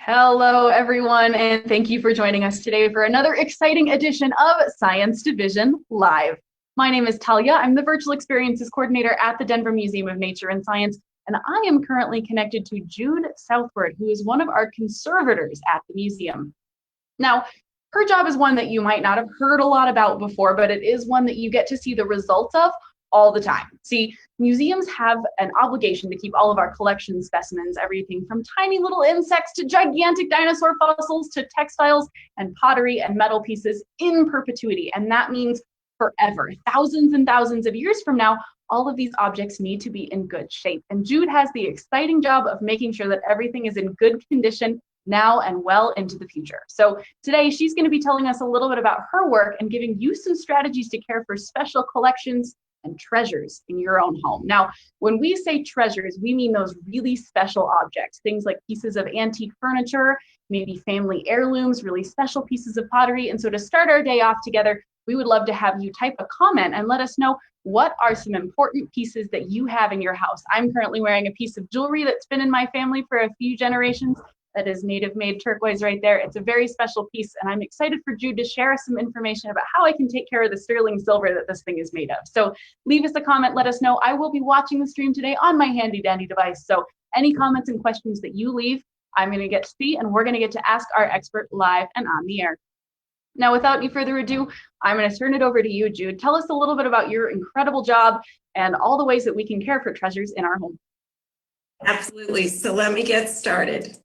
Hello, everyone, and thank you for joining us today for another exciting edition of Science Division Live. My name is Talia. I'm the Virtual Experiences Coordinator at the Denver Museum of Nature and Science, and I am currently connected to Jude Southward, who is one of our conservators at the museum. Now, her job is one that you might not have heard a lot about before, but it is one that you get to see the results of all the time. See, museums have an obligation to keep all of our collection specimens, everything from tiny little insects to gigantic dinosaur fossils to textiles and pottery and metal pieces in perpetuity. And that means forever, thousands and thousands of years from now, all of these objects need to be in good shape. And Jude has the exciting job of making sure that everything is in good condition now and well into the future. So today she's going to be telling us a little bit about her work and giving you some strategies to care for special collections and treasures in your own home. Now, when we say treasures, we mean those really special objects, things like pieces of antique furniture, maybe family heirlooms, really special pieces of pottery. And so to start our day off together, we would love to have you type a comment and let us know what are some important pieces that you have in your house. I'm currently wearing a piece of jewelry that's been in my family for a few generations. That is native made turquoise right there. It's a very special piece, and I'm excited for Jude to share some information about how I can take care of the sterling silver that this thing is made of. So leave us a comment, let us know. I will be watching the stream today on my handy dandy device. So any comments and questions that you leave, I'm gonna get to see, and we're gonna get to ask our expert live and on the air. Now, without any further ado, I'm gonna turn it over to you, Jude. Tell us a little bit about your incredible job and all the ways that we can care for treasures in our home. Absolutely, so let me get started.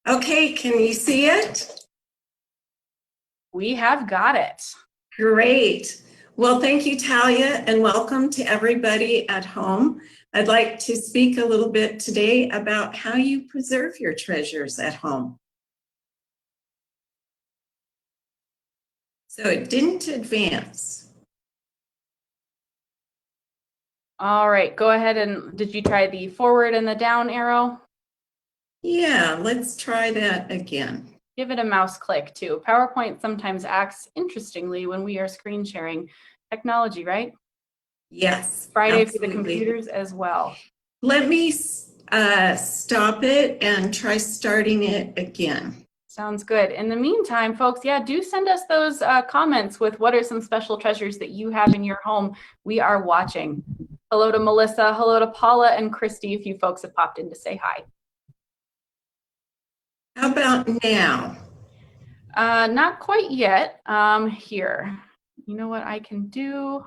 Okay, can you see it? We have got it. Great. Well, thank you, Talia, and welcome to everybody at home. I'd like to speak a little bit today about how you preserve your treasures at home. So it didn't advance. All right, go ahead and did you try the forward and the down arrow? Yeah, let's try that again. Give it a mouse click too. PowerPoint sometimes acts interestingly when we are screen sharing technology, right? Yes. Friday absolutely. for the computers as well. Let me stop it and try starting it again. Sounds good. In the meantime, folks, yeah, do send us those comments with what are some special treasures that you have in your home. We are watching. Hello to Melissa, hello to Paula and Christy, if you folks have popped in to say hi. How about now? Not quite yet. Here, you know what I can do?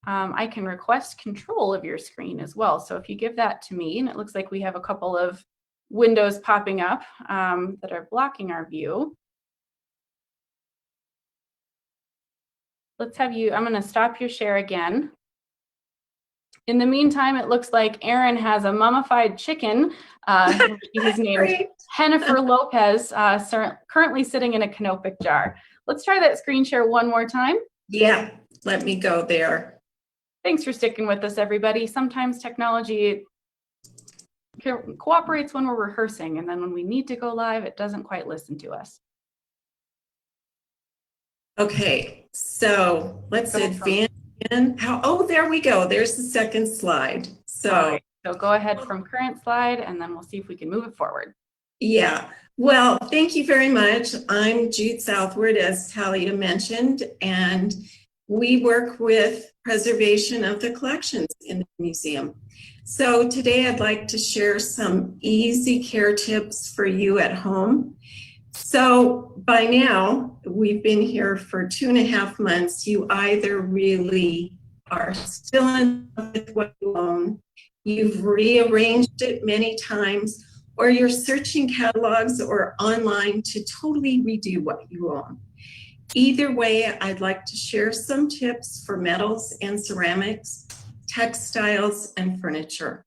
I can request control of your screen as well. So if you give that to me, and it looks like we have a couple of windows popping up that are blocking our view. Let's have you, I'm going to stop your share again. In the meantime, it looks like Aaron has a mummified chicken. His name is Jennifer Lopez, currently sitting in a canopic jar. Let's try that screen share one more time. Yeah, let me go there. Thanks for sticking with us, everybody. Sometimes technology cooperates when we're rehearsing, and then when we need to go live, it doesn't quite listen to us. Okay, so let's advance in. Oh, there we go. There's the second slide. So go ahead from current slide, and then we'll see if we can move it forward. Yeah, well, thank you very much. I'm Jude Southward, as Talia mentioned, and we work with preservation of the collections in the museum. So today I'd like to share some easy care tips for you at home. So by now, we've been here for 2.5 months. You either really are still in love with what you own, you've rearranged it many times, or you're searching catalogs or online to totally redo what you own. Either way, I'd like to share some tips for metals and ceramics, textiles, and furniture.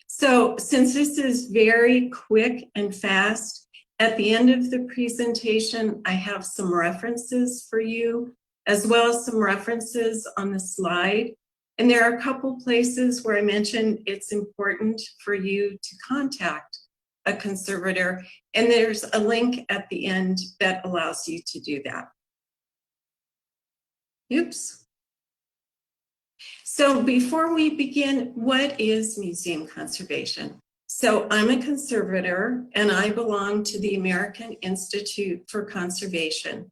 So since this is very quick and fast, at the end of the presentation, I have some references for you, as well as some references on the slide. And there are a couple places where I mentioned it's important for you to contact a conservator, and there's a link at the end that allows you to do that. Oops. So before we begin, what is museum conservation? So I'm a conservator and I belong to the American Institute for Conservation.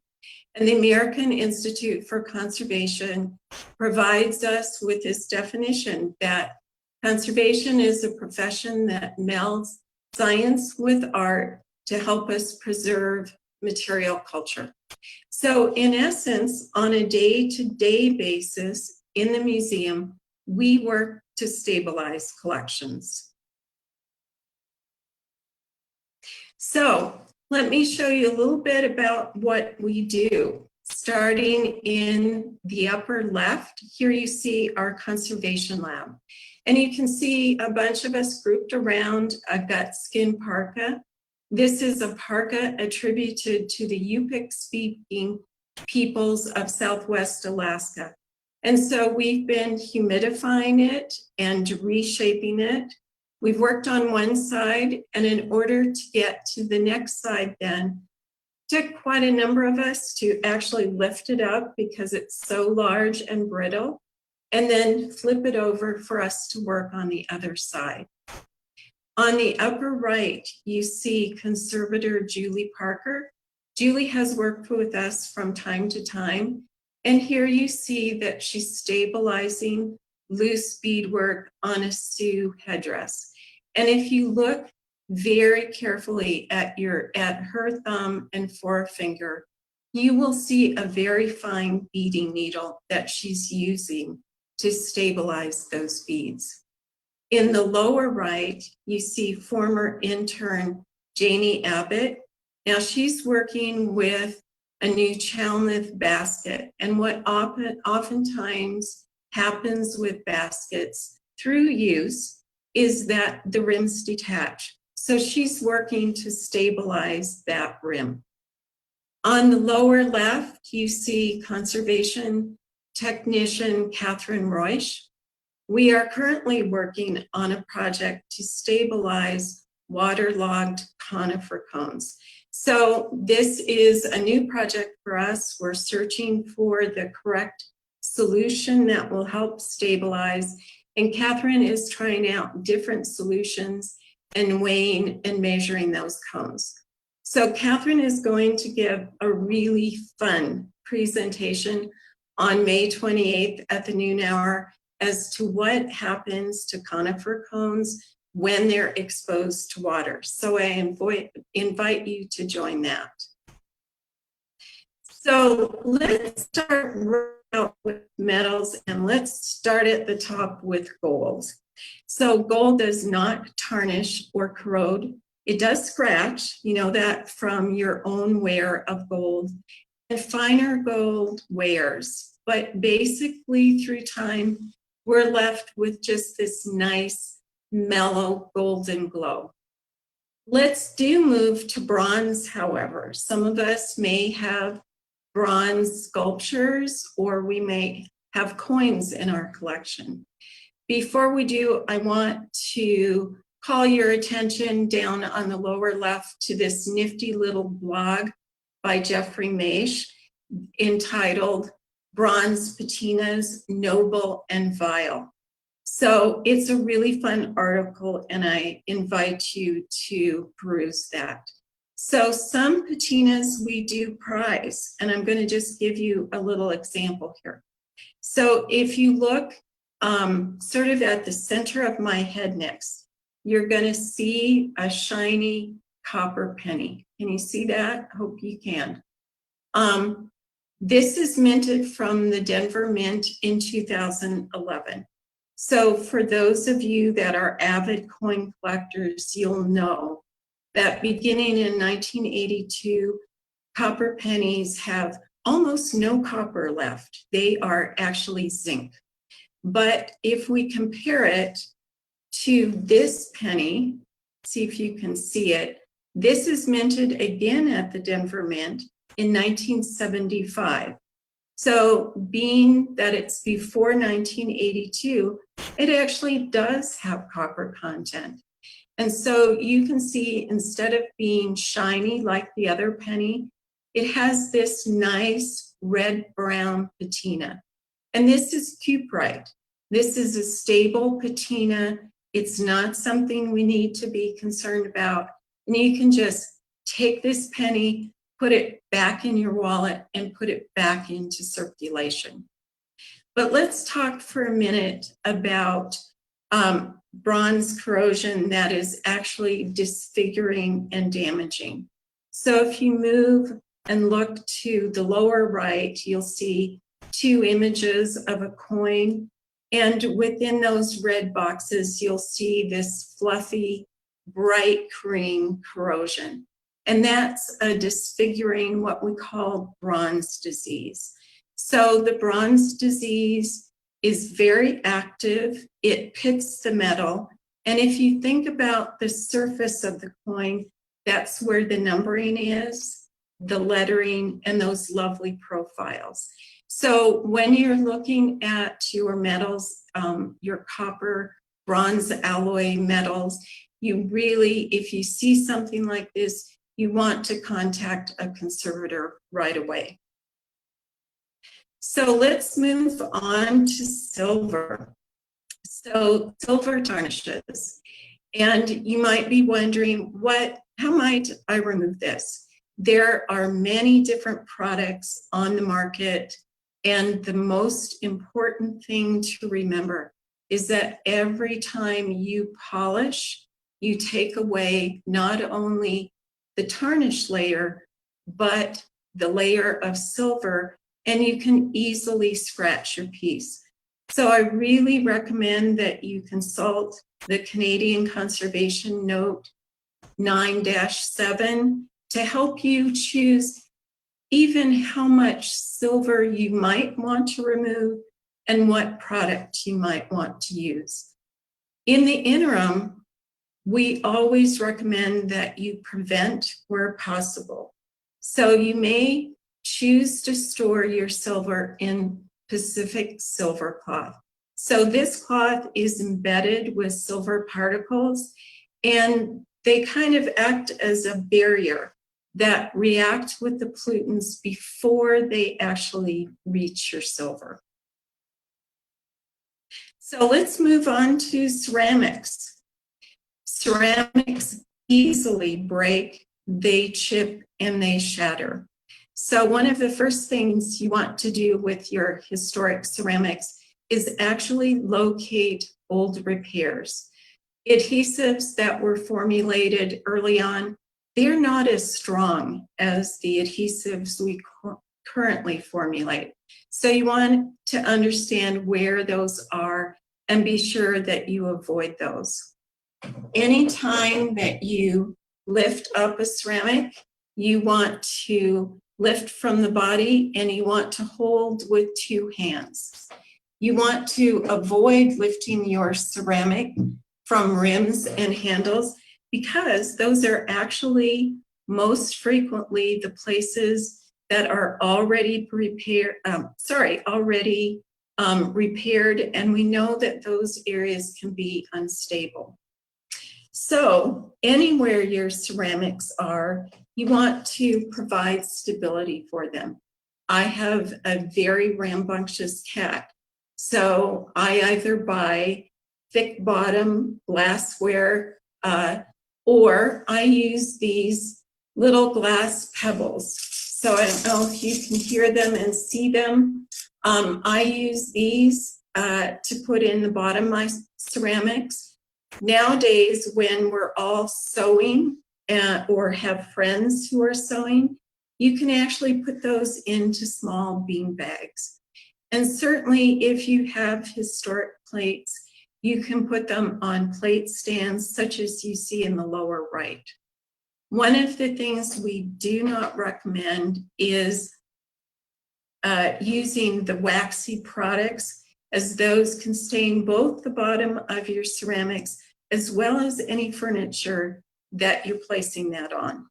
And the American Institute for Conservation provides us with this definition that conservation is a profession that melds science with art to help us preserve material culture. So in essence, on a day-to-day basis in the museum, we work to stabilize collections. So let me show you a little bit about what we do. Starting in the upper left, here you see our conservation lab. And you can see a bunch of us grouped around a gut skin parka. This is a parka attributed to the Yupik-speaking peoples of Southwest Alaska. And so we've been humidifying it and reshaping it. We've worked on one side, and in order to get to the next side then, took quite a number of us to actually lift it up because it's so large and brittle, and then flip it over for us to work on the other side. On the upper right, you see Conservator Julie Parker. Julie has worked with us from time to time, and here you see that she's stabilizing loose beadwork on a Sioux headdress. And if you look very carefully at her thumb and forefinger, you will see a very fine beading needle that she's using to stabilize those beads. In the lower right, you see former intern Janie Abbott. Now she's working with a new Chalmouth basket. And what oftentimes happens with baskets through use is that the rims detach. So she's working to stabilize that rim. On the lower left, you see conservation technician Catherine Roysh. We are currently working on a project to stabilize waterlogged conifer cones. So this is a new project for us. We're searching for the correct solution that will help stabilize. And Catherine is trying out different solutions and weighing and measuring those cones. So Catherine is going to give a really fun presentation on May 28th at the noon hour as to what happens to conifer cones when they're exposed to water. So I invite you to join that. So let's start out with metals, and let's start at the top with gold. So gold does not tarnish or corrode. It does scratch, you know that from your own wear of gold. And finer gold wears, but basically through time, we're left with just this nice, mellow golden glow. Let's move to bronze, however. Some of us may have bronze sculptures, or we may have coins in our collection. Before we do, I want to call your attention down on the lower left to this nifty little blog by Jeffrey Maish entitled Bronze Patinas, Noble and Vile. So it's a really fun article, and I invite you to peruse that. So some patinas we do prize, and I'm going to just give you a little example here. So if you look sort of at the center of my head next, you're going to see a shiny copper penny. Can you see that? Hope you can. This is minted from the Denver Mint in 2011. So for those of you that are avid coin collectors, you'll know that beginning in 1982, copper pennies have almost no copper left. They are actually zinc. But if we compare it to this penny, see if you can see it, this is minted again at the Denver Mint in 1975. So being that it's before 1982, it actually does have copper content. And so you can see, instead of being shiny like the other penny, it has this nice red-brown patina. And this is cuprite. This is a stable patina. It's not something we need to be concerned about. And you can just take this penny, put it back in your wallet, and put it back into circulation. But let's talk for a minute about bronze corrosion that is actually disfiguring and damaging. So if you move and look to the lower right, you'll see two images of a coin. And within those red boxes, you'll see this fluffy, bright cream corrosion. And that's a disfiguring, what we call bronze disease. So the bronze disease is very active. It pits the metal. And if you think about the surface of the coin, that's where the numbering is, the lettering, and those lovely profiles. So when you're looking at your metals, your copper, bronze alloy metals, you really, if you see something like this, you want to contact a conservator right away. So let's move on to silver. So silver tarnishes. And you might be wondering, how might I remove this? There are many different products on the market. And the most important thing to remember is that every time you polish, you take away not only the tarnish layer, but the layer of silver, and you can easily scratch your piece. So I really recommend that you consult the Canadian Conservation Note 9-7 to help you choose even how much silver you might want to remove and what product you might want to use. In the interim, we always recommend that you prevent where possible. So you may choose to store your silver in Pacific silver cloth. So this cloth is embedded with silver particles, and they kind of act as a barrier that react with the pollutants before they actually reach your silver. So let's move on to ceramics. Ceramics easily break, they chip, and they shatter. So one of the first things you want to do with your historic ceramics is actually locate old repairs. Adhesives that were formulated early on, they're not as strong as the adhesives we currently formulate. So you want to understand where those are and be sure that you avoid those. Anytime that you lift up a ceramic, you want to lift from the body and you want to hold with 2 hands. You want to avoid lifting your ceramic from rims and handles, because those are actually most frequently the places that are already repaired, and we know that those areas can be unstable. So anywhere your ceramics are, you want to provide stability for them. I have a very rambunctious cat, so I either buy thick bottom glassware or I use these little glass pebbles. So I don't know if you can hear them and see them. I use these to put in the bottom of my ceramics. Nowadays, when we're all sewing or have friends who are sewing, you can actually put those into small bean bags. And certainly if you have historic plates, you can put them on plate stands such as you see in the lower right. One of the things we do not recommend is using the waxy products, as those can stain both the bottom of your ceramics as well as any furniture that you're placing that on.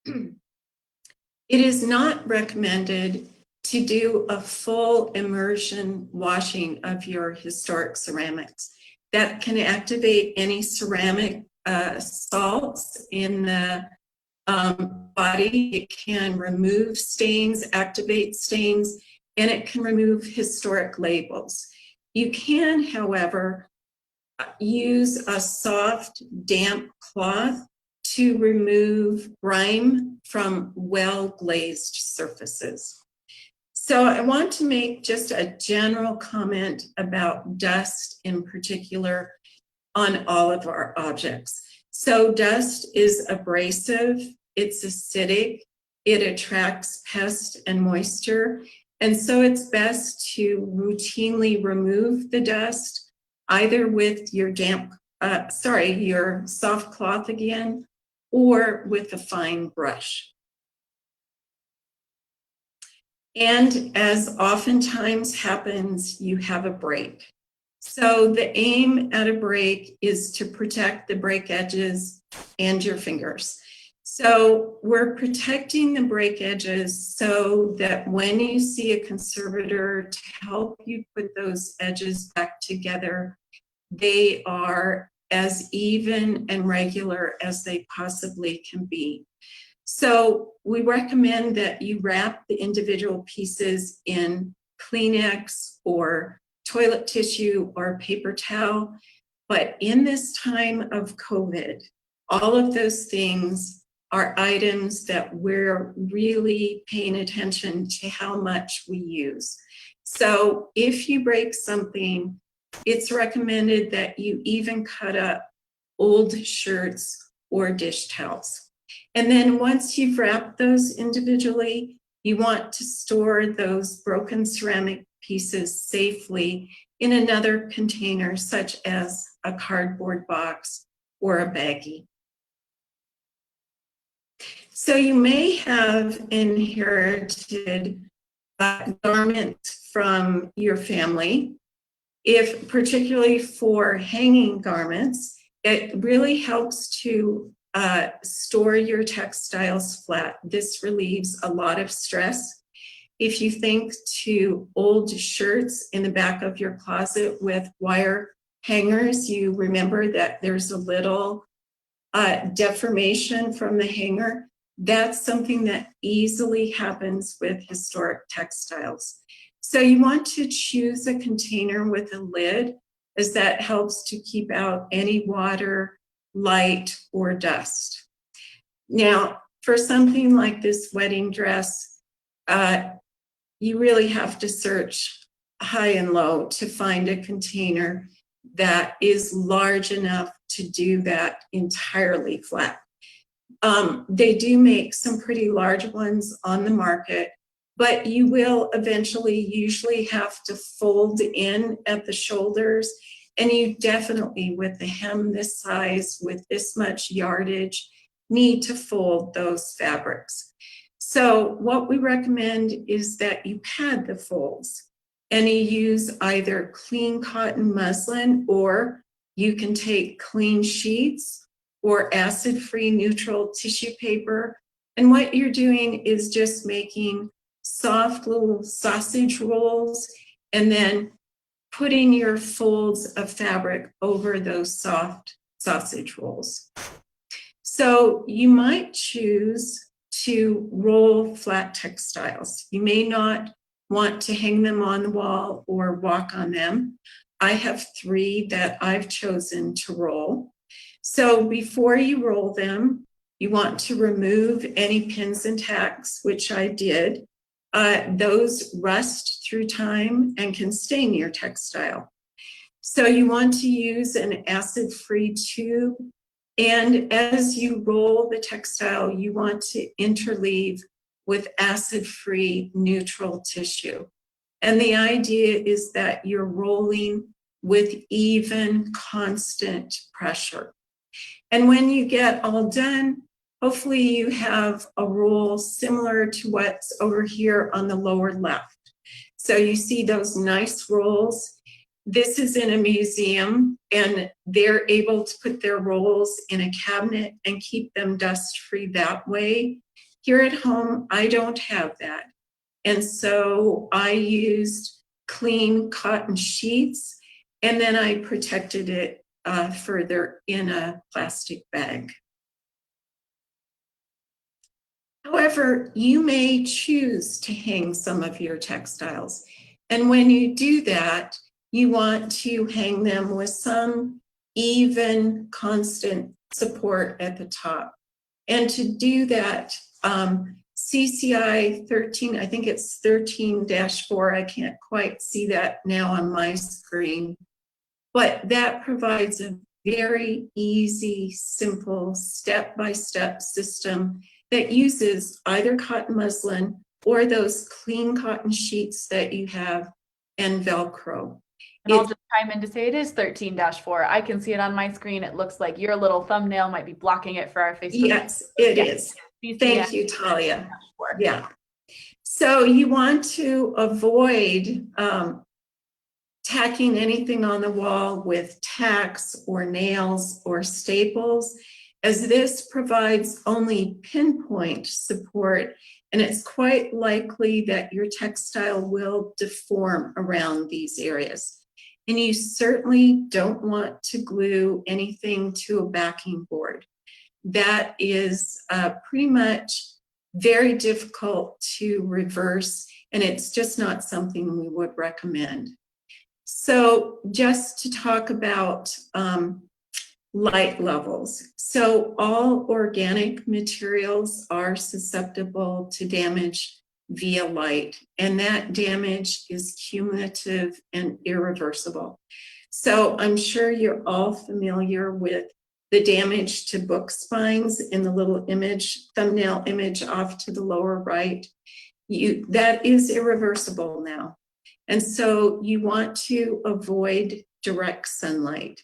It is not recommended to do a full immersion washing of your historic ceramics. that can activate any ceramic salts in the body. It can remove stains, activate stains, and it can remove historic labels. You can, however, use a soft, damp cloth to remove grime from well-glazed surfaces. So I want to make just a general comment about dust in particular on all of our objects. So dust is abrasive, it's acidic, it attracts pest and moisture, and so it's best to routinely remove the dust either with your your soft cloth again, or with a fine brush. And as oftentimes happens, you have a break. So the aim at a break is to protect the break edges and your fingers. So we're protecting the break edges so that when you see a conservator to help you put those edges back together, they are as even and regular as they possibly can be. So we recommend that you wrap the individual pieces in Kleenex or toilet tissue or paper towel. But in this time of COVID, all of those things are items that we're really paying attention to how much we use. So if you break something, it's recommended that you even cut up old shirts or dish towels. And then once you've wrapped those individually, you want to store those broken ceramic pieces safely in another container, such as a cardboard box or a baggie. So you may have inherited garments from your family. If particularly for hanging garments, it really helps to store your textiles flat. This relieves a lot of stress. If you think to old shirts in the back of your closet with wire hangers, you remember that there's a little deformation from the hanger. That's something that easily happens with historic textiles. So you want to choose a container with a lid, as that helps to keep out any water, light, or dust. Now, for something like this wedding dress, you really have to search high and low to find a container that is large enough to do that entirely flat. They do make some pretty large ones on the market, but you will eventually usually have to fold in at the shoulders, and you definitely, with a hem this size, with this much yardage, need to fold those fabrics. So what we recommend is that you pad the folds, and you use either clean cotton muslin, or you can take clean sheets or acid-free neutral tissue paper. And what you're doing is just making soft little sausage rolls and then putting your folds of fabric over those soft sausage rolls. So you might choose to roll flat textiles. You may not want to hang them on the wall or walk on them. I have 3 that I've chosen to roll. So before you roll them, you want to remove any pins and tacks, which I did. Those rust through time and can stain your textile. So you want to use an acid-free tube. And as you roll the textile, you want to interleave with acid-free neutral tissue. And the idea is that you're rolling with even, constant pressure. And when you get all done, hopefully you have a roll similar to what's over here on the lower left. So you see those nice rolls. This is in a museum, and they're able to put their rolls in a cabinet and keep them dust-free that way. Here at home, I don't have that. And so I used clean cotton sheets, and then I protected it further in a plastic bag. However, you may choose to hang some of your textiles. And when you do that, you want to hang them with some even, constant support at the top. And to do that, CCI 13, I think it's 13-4, I can't quite see that now on my screen, but that provides a very easy, simple, step-by-step system that uses either cotton muslin or those clean cotton sheets that you have and Velcro. And I'll just chime in to say it is 13-4. I can see it on my screen. It looks like your little thumbnail might be blocking it for our Facebook. Yes, it is. Thank you, Talia. Yeah. So you want to avoid tacking anything on the wall with tacks or nails or staples, as this provides only pinpoint support, and it's quite likely that your textile will deform around these areas. And you certainly don't want to glue anything to a backing board. That is pretty much very difficult to reverse, and it's just not something we would recommend. So just to talk about light levels. So all organic materials are susceptible to damage via light, and that damage is cumulative and irreversible. So I'm sure you're all familiar with the damage to book spines in the little image, thumbnail image off to the lower right. That is irreversible now. And so you want to avoid direct sunlight.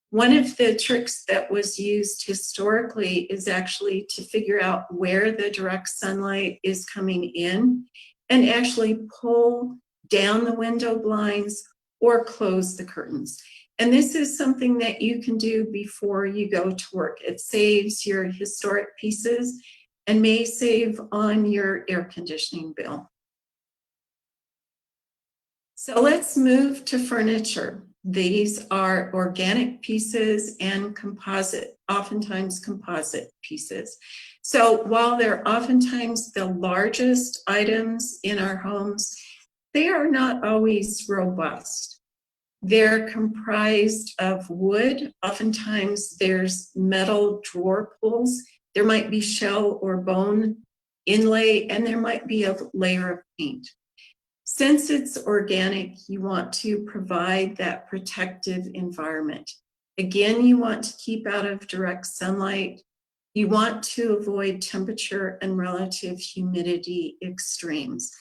One of the tricks that was used historically is actually to figure out where the direct sunlight is coming in and actually pull down the window blinds or close the curtains. And this is something that you can do before you go to work. It saves your historic pieces and may save on your air conditioning bill. So let's move to furniture. These are organic pieces and composite, oftentimes composite pieces. So while they're oftentimes the largest items in our homes, they are not always robust. They're comprised of wood. Oftentimes there's metal drawer pulls. There might be shell or bone inlay, and there might be a layer of paint. Since it's organic, you want to provide that protective environment. Again, you want to keep out of direct sunlight. You want to avoid temperature and relative humidity extremes.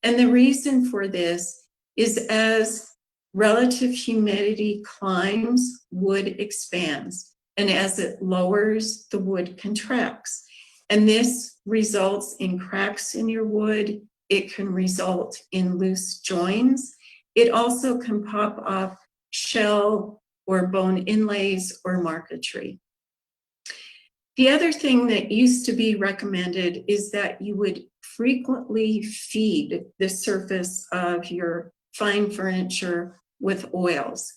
And the reason for this is as relative humidity climbs, wood expands. And as it lowers, the wood contracts. And this results in cracks in your wood. It can result in loose joins. It also can pop off shell or bone inlays or marquetry. The other thing that used to be recommended is that you would frequently feed the surface of your fine furniture with oils.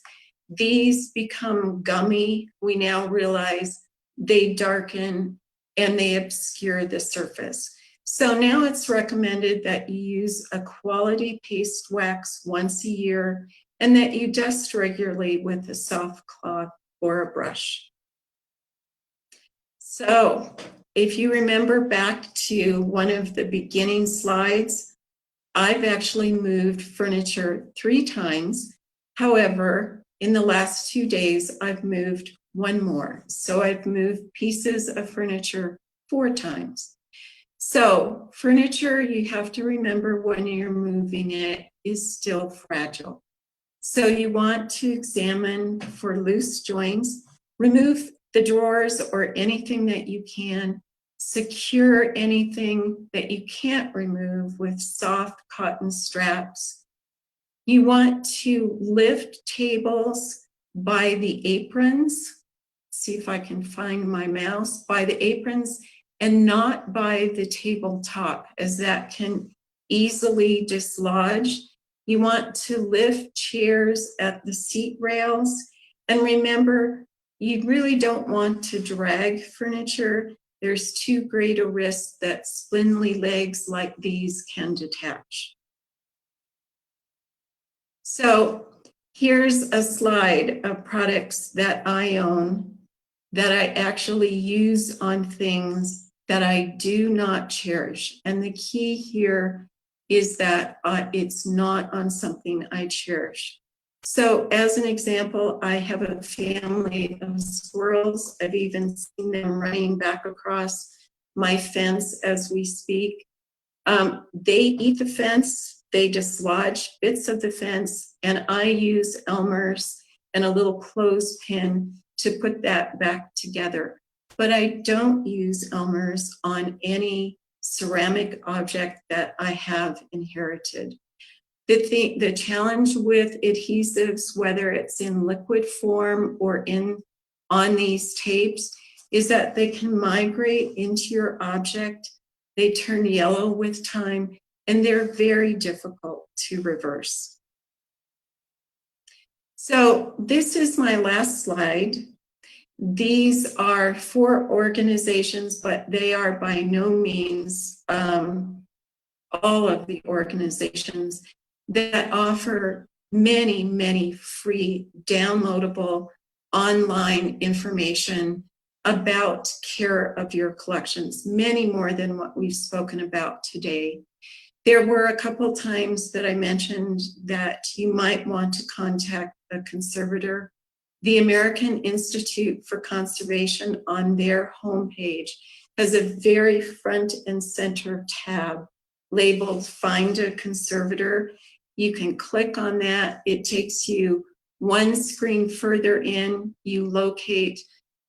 These become gummy. We now realize they darken and they obscure the surface. So now it's recommended that you use a quality paste wax once a year and that you dust regularly with a soft cloth or a brush. So if you remember back to one of the beginning slides, I've actually moved furniture 3 times. However, in the last 2 days, I've moved 1 more. So I've moved pieces of furniture 4 times. So furniture, you have to remember when you're moving it, is still fragile. So you want to examine for loose joints, remove the drawers or anything that you can, secure anything that you can't remove with soft cotton straps. You want to lift tables by the aprons. See if I can find my mouse, by the aprons, and not by the tabletop, as that can easily dislodge. You want to lift chairs at the seat rails. And remember, you really don't want to drag furniture. There's too great a risk that spindly legs like these can detach. So here's a slide of products that I own that I actually use on things that I do not cherish. And the key here is that it's not on something I cherish. So as an example, I have a family of squirrels. I've even seen them running back across my fence as we speak. They eat the fence, they dislodge bits of the fence, and I use Elmer's and a little clothespin to put that back together. But I don't use Elmer's on any ceramic object that I have inherited. The challenge with adhesives, whether it's in liquid form or on these tapes, is that they can migrate into your object. They turn yellow with time, and they're very difficult to reverse. So this is my last slide. These are 4 organizations, but they are by no means all of the organizations that offer many, many free downloadable online information about care of your collections, many more than what we've spoken about today. There were a couple times that I mentioned that you might want to contact a conservator. The American Institute for Conservation on their homepage has a very front and center tab labeled Find a Conservator. You can click on that. It takes you one screen further in. You locate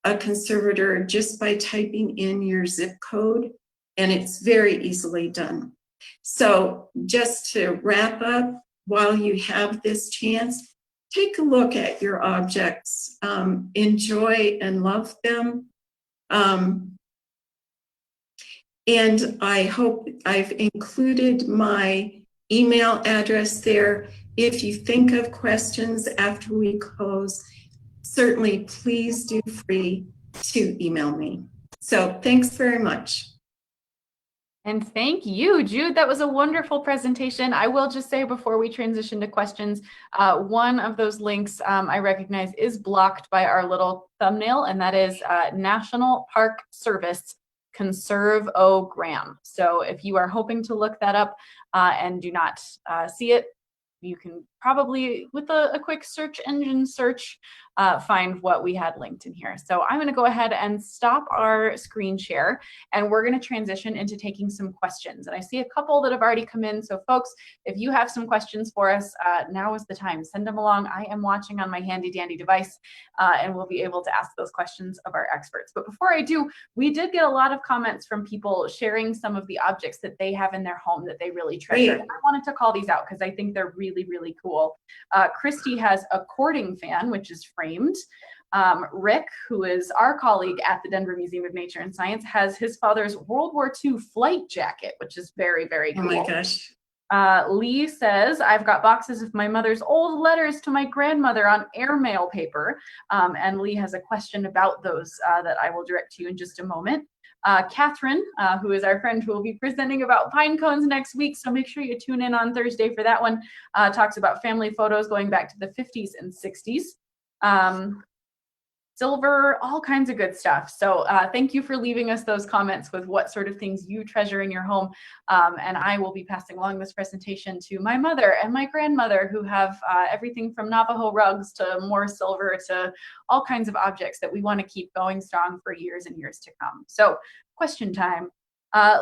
a conservator just by typing in your zip code, and it's very easily done. So just to wrap up, while you have this chance, take a look at your objects, enjoy and love them. And I hope I've included my email address there. If you think of questions after we close, certainly please do free to email me. So thanks very much. And thank you, Jude. That was a wonderful presentation. I will just say before we transition to questions, one of those links I recognize is blocked by our little thumbnail, and that is National Park Service Conservogram. So if you are hoping to look that up and do not see it, you can probably, with a quick search engine search, find what we had linked in here. So I'm going to go ahead and stop our screen share, and we're going to transition into taking some questions. And I see a couple that have already come in. So folks, if you have some questions for us, now is the time. Send them along. I am watching on my handy dandy device, and we'll be able to ask those questions of our experts. But before I do, we did get a lot of comments from people sharing some of the objects that they have in their home that they really treasure. And I wanted to call these out because I think they're really, really cool. Christy has a cording fan, which is framed. Rick, who is our colleague at the Denver Museum of Nature and Science, has his father's World War II flight jacket, which is very, very cool. Oh my gosh. Lee says, I've got boxes of my mother's old letters to my grandmother on airmail paper. And Lee has a question about those that I will direct to you in just a moment. Catherine, who is our friend who will be presenting about pine cones next week, so make sure you tune in on Thursday for that one, talks about family photos going back to the 50s and 60s. Silver, all kinds of good stuff. So thank you for leaving us those comments with what sort of things you treasure in your home. And I will be passing along this presentation to my mother and my grandmother, who have everything from Navajo rugs to more silver to all kinds of objects that we want to keep going strong for years and years to come. So question time.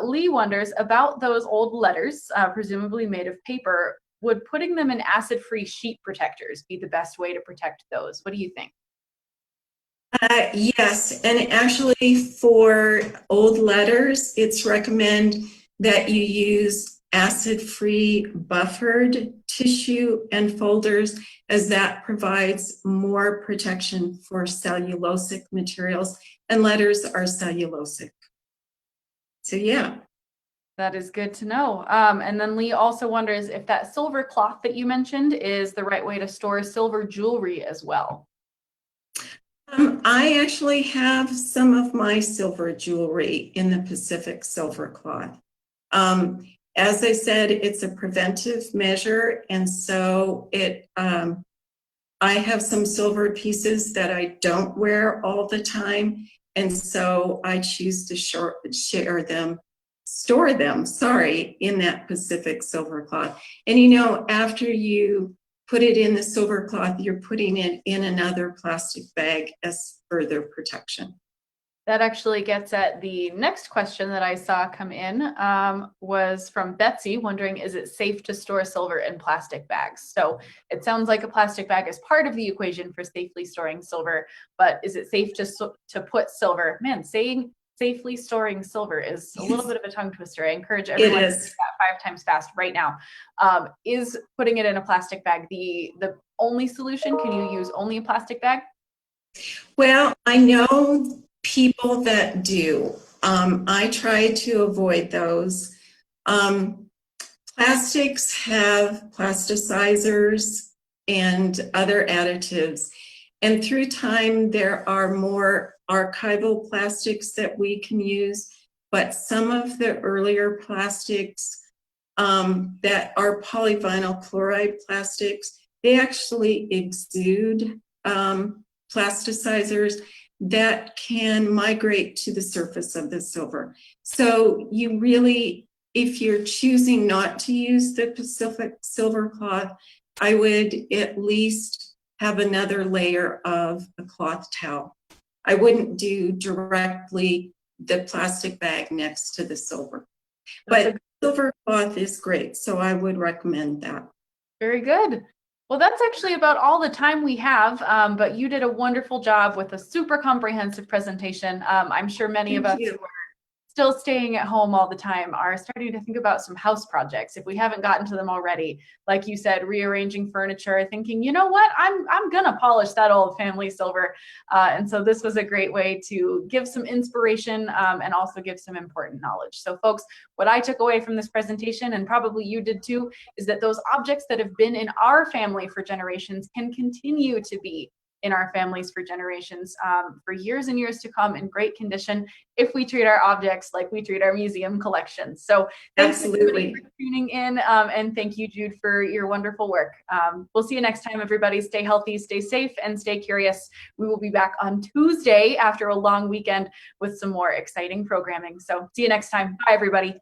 Lee wonders about those old letters, presumably made of paper. Would putting them in acid-free sheet protectors be the best way to protect those? What do you think? Yes, and actually for old letters, it's recommended that you use acid-free buffered tissue and folders, as that provides more protection for cellulosic materials, and letters are cellulosic. So yeah. That is good to know. And then Lee also wonders if that silver cloth that you mentioned is the right way to store silver jewelry as well. I actually have some of my silver jewelry in the Pacific silver cloth. As I said, it's a preventive measure, and so I have some silver pieces that I don't wear all the time, and so I choose to store them, in that Pacific silver cloth. And you know, after you put it in the silver cloth, you're putting it in another plastic bag as further protection. That actually gets at the next question that I saw come in, was from Betsy, wondering, is it safe to store silver in plastic bags? So it sounds like a plastic bag is part of the equation for safely storing silver, but is it safe to put silver? Man, saying safely storing silver is a little bit of a tongue twister. I encourage everyone to do that 5 times fast right now. Is putting it in a plastic bag the only solution? Can you use only a plastic bag? Well, I know people that do. I try to avoid those. Plastics have plasticizers and other additives. And through time, there are more archival plastics that we can use. But some of the earlier plastics that are polyvinyl chloride plastics, they actually exude plasticizers that can migrate to the surface of the silver. So you really, if you're choosing not to use the Pacific silver cloth, I would at least have another layer of a cloth towel. I wouldn't do directly the plastic bag next to the silver. But silver cloth is great, so I would recommend that. Very good. Well, that's actually about all the time we have, but you did a wonderful job with a super comprehensive presentation. I'm sure many of us who are still staying at home all the time are starting to think about some house projects if we haven't gotten to them already. Like you said, rearranging furniture, thinking, you know what, I'm gonna polish that old family silver. And so this was a great way to give some inspiration and also give some important knowledge. So folks, what I took away from this presentation, and probably you did too, is that those objects that have been in our family for generations can continue to be in our families for generations, for years and years to come in great condition if we treat our objects like we treat our museum collections. So thanks everybody for tuning in, and thank you, Jude, for your wonderful work. We'll see you next time, everybody. Stay healthy, stay safe, and stay curious. We will be back on Tuesday after a long weekend with some more exciting programming. So see you next time. Bye, everybody.